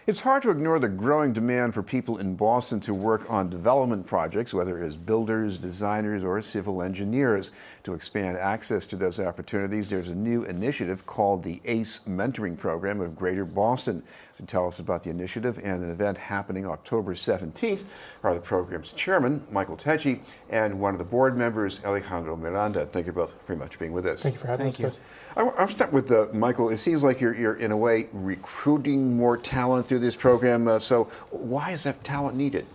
It's hard to ignore the growing demand for people in Boston to work on development projects, whether as builders, designers, or civil engineers. To expand access to those opportunities, there's a new initiative called the ACE Mentoring Program of Greater Boston. To tell us about the initiative and an event happening October 17th are the program's chairman, Michael Tecci, and one of the board members, Alejandro Miranda. Thank you both very much for being with us. Thank you for having us. I'll start with Michael. It seems like you're in a way recruiting more talent through this program. So why is that talent needed?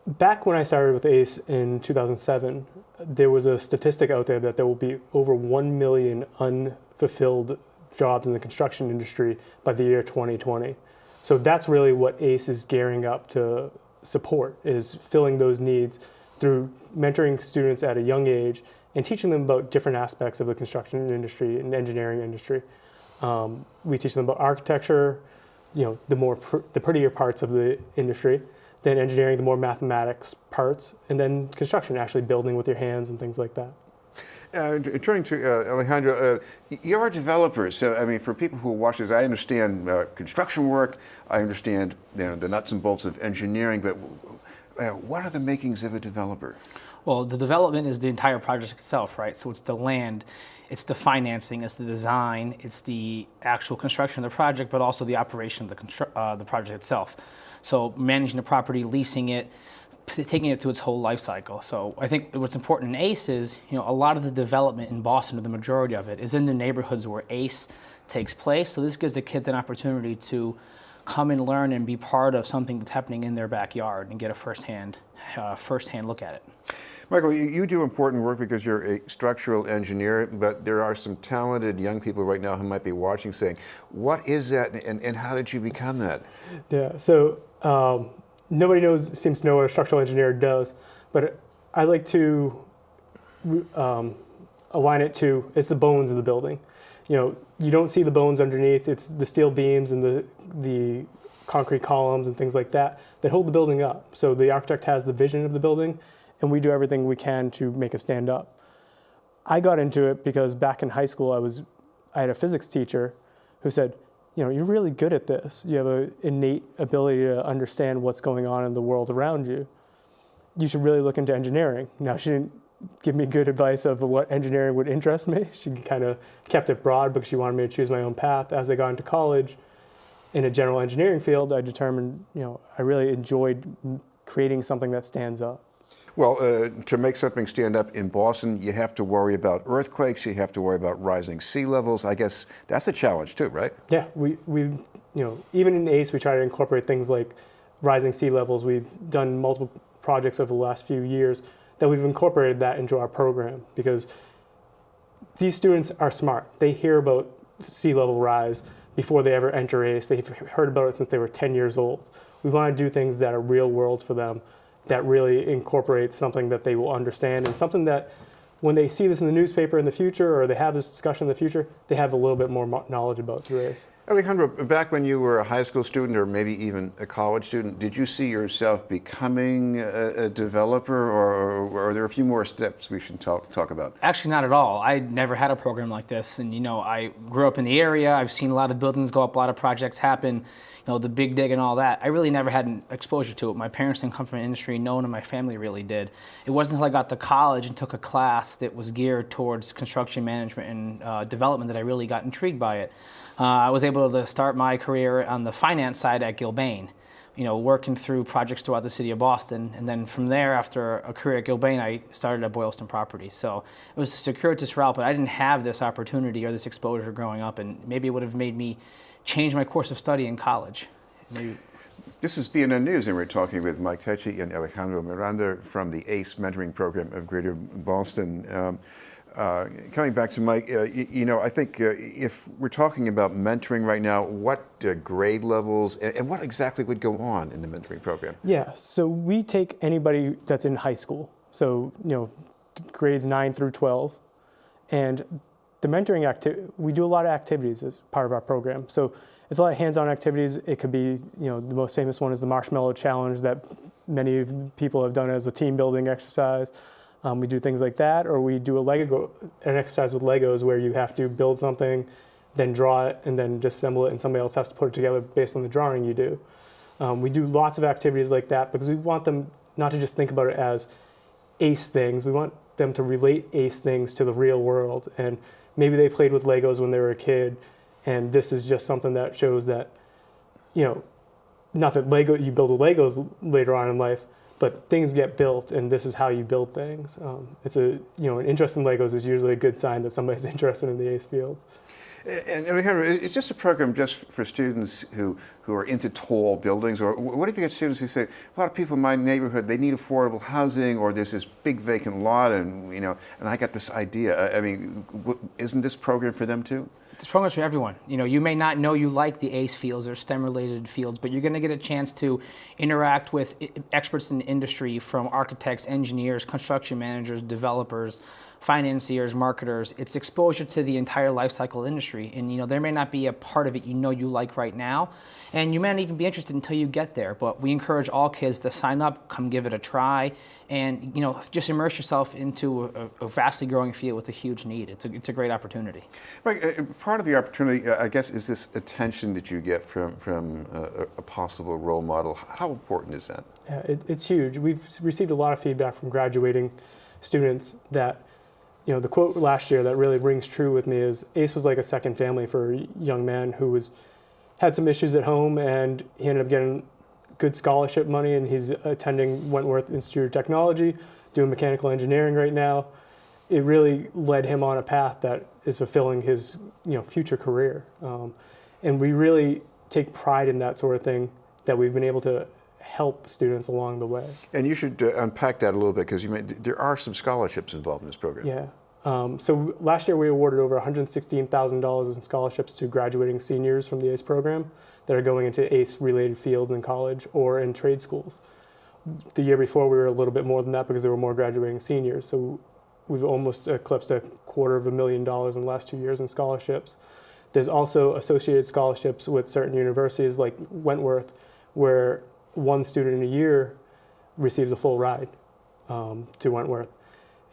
Back when I started with ACE in 2007, there was a statistic out there that there will be over 1 million unfulfilled jobs in the construction industry by the year 2020. So that's really what ACE is gearing up to support, is filling those needs through mentoring students at a young age and teaching them about different aspects of the construction industry and engineering industry. We teach them about architecture, the prettier parts of the industry, then engineering, the more mathematics parts, and then construction, actually building with your hands and things like that. Turning to Alejandro, you're a developer, so I mean, for people who watch this, I understand construction work, I understand the nuts and bolts of engineering, but what are the makings of a developer? Well, the development is the entire project itself, right? So it's the land, it's the financing, it's the design, it's the actual construction of the project, but also the operation of the project itself. So managing the property, leasing it, taking it through its whole life cycle. So I think what's important in ACE is, a lot of the development in Boston, or the majority of it, is in the neighborhoods where ACE takes place. So this gives the kids an opportunity to come and learn and be part of something that's happening in their backyard and get a firsthand look at it. Michael, you do important work because you're a structural engineer, but there are some talented young people right now who might be watching saying, what is that and how did you become that? Yeah, so nobody seems to know what a structural engineer does, but I like to align it to, it's the bones of the building. You don't see the bones underneath, it's the steel beams and the concrete columns and things like that hold the building up. So the architect has the vision of the building, and we do everything we can to make it stand up. I got into it because back in high school, I had a physics teacher who said, you're really good at this. You have an innate ability to understand what's going on in the world around you. You should really look into engineering. Now, she didn't give me good advice of what engineering would interest me. She kind of kept it broad because she wanted me to choose my own path. As I got into college, in a general engineering field, I determined, I really enjoyed creating something that stands up. Well, to make something stand up in Boston, you have to worry about earthquakes, you have to worry about rising sea levels. I guess that's a challenge too, right? Yeah, we even in ACE, we try to incorporate things like rising sea levels. We've done multiple projects over the last few years that we've incorporated that into our program because these students are smart. They hear about sea level rise before they ever enter ACE. They've heard about it since they were 10 years old. We want to do things that are real world for them, that really incorporates something that they will understand and something that when they see this in the newspaper in the future or they have this discussion in the future, they have a little bit more knowledge about through ACE. Alejandro, back when you were a high school student or maybe even a college student, did you see yourself becoming a developer or are there a few more steps we should talk about? Actually, not at all. I never had a program like this. And, I grew up in the area. I've seen a lot of buildings go up, a lot of projects happen. The big dig and all that. I really never had an exposure to it. My parents didn't come from an industry, no one in my family really did. It wasn't until I got to college and took a class that was geared towards construction management and development that I really got intrigued by it. I was able to start my career on the finance side at Gilbane, working through projects throughout the city of Boston. And then from there, after a career at Gilbane, I started at Boylston Properties. So it was a circuitous route, but I didn't have this opportunity or this exposure growing up, and maybe it would have made me change my course of study in college. Maybe. This is BNN News, and we're talking with Mike Tecci and Alejandro Miranda from the ACE Mentoring Program of Greater Boston. Coming back to Mike, I think if we're talking about mentoring right now, what grade levels and what exactly would go on in the mentoring program? Yeah, so we take anybody that's in high school, so grades 9 through 12, and the mentoring we do a lot of activities as part of our program. So it's a lot of hands-on activities. It could be, the most famous one is the Marshmallow Challenge that many people have done as a team building exercise. We do things like that, or we do an exercise with Legos where you have to build something then draw it, and then disassemble it, and somebody else has to put it together based on the drawing you do. We do lots of activities like that because we want them not to just think about it as ACE things. We want them to relate ACE things to the real world. And maybe they played with Legos when they were a kid, and this is just something that shows that, not that you build with Legos later on in life, but things get built, and this is how you build things. It's an interest in Legos is usually a good sign that somebody's interested in the ACE field. And Alejandro, it's just a program just for students who are into tall buildings, or what if you get students who say, a lot of people in my neighborhood, they need affordable housing, or there's this big vacant lot, and and I got this idea. I mean, isn't this program for them too? This program's for everyone. You may not know you like the ACE fields or STEM-related fields, but you're going to get a chance to interact with experts in the industry, from architects, engineers, construction managers, developers, financiers, marketers. It's exposure to the entire life cycle industry, and there may not be a part of it you like right now, and you may not even be interested until you get there. But we encourage all kids to sign up, come give it a try, and just immerse yourself into a vastly growing field with a huge need. It's a great opportunity. Right. Part of the opportunity, I guess, is this attention that you get from a possible role model. How important is that? Yeah, it's huge. We've received a lot of feedback from graduating students that, the quote last year that really rings true with me is, ACE was like a second family for a young man who had some issues at home, and he ended up getting good scholarship money, and he's attending Wentworth Institute of Technology, doing mechanical engineering right now. It really led him on a path that is fulfilling his future career. And we really take pride in that sort of thing, that we've been able to help students along the way. And you should unpack that a little bit, because there are some scholarships involved in this program. Yeah. So last year we awarded over $116,000 in scholarships to graduating seniors from the ACE program that are going into ACE-related fields in college or in trade schools. The year before we were a little bit more than that because there were more graduating seniors. So we've almost eclipsed $250,000 in the last 2 years in scholarships. There's also associated scholarships with certain universities like Wentworth, where one student in a year receives a full ride to Wentworth.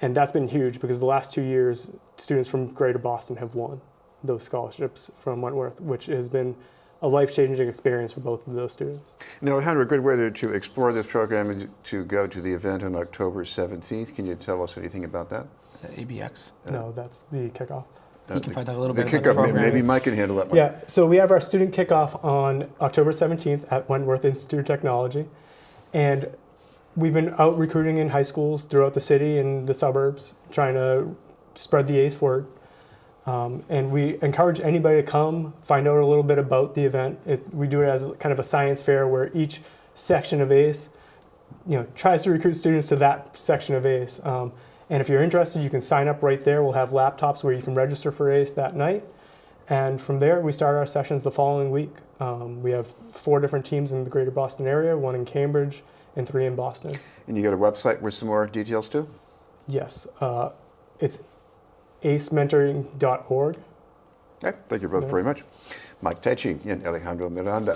And that's been huge because the last 2 years, students from Greater Boston have won those scholarships from Wentworth, which has been a life-changing experience for both of those students. Now, Alejandro, a good way to explore this program is to go to the event on October 17th. Can you tell us anything about that? Is that ABX? No, that's the kickoff. You can probably talk a little bit the about the kickoff. program. Maybe Mike can handle that one. Yeah, so we have our student kickoff on October 17th at Wentworth Institute of Technology. And we've been out recruiting in high schools throughout the city and the suburbs, trying to spread the ACE word. And we encourage anybody to come, find out a little bit about the event. We do it as kind of a science fair where each section of ACE, tries to recruit students to that section of ACE. And if you're interested, you can sign up right there. We'll have laptops where you can register for ACE that night. And from there, we start our sessions the following week. We have 4 different teams in the greater Boston area, 1 in Cambridge and 3 in Boston. And you got a website with some more details too? Yes, it's acementoring.org. Okay, thank you both very much. Mike Tecci and Alejandro Miranda.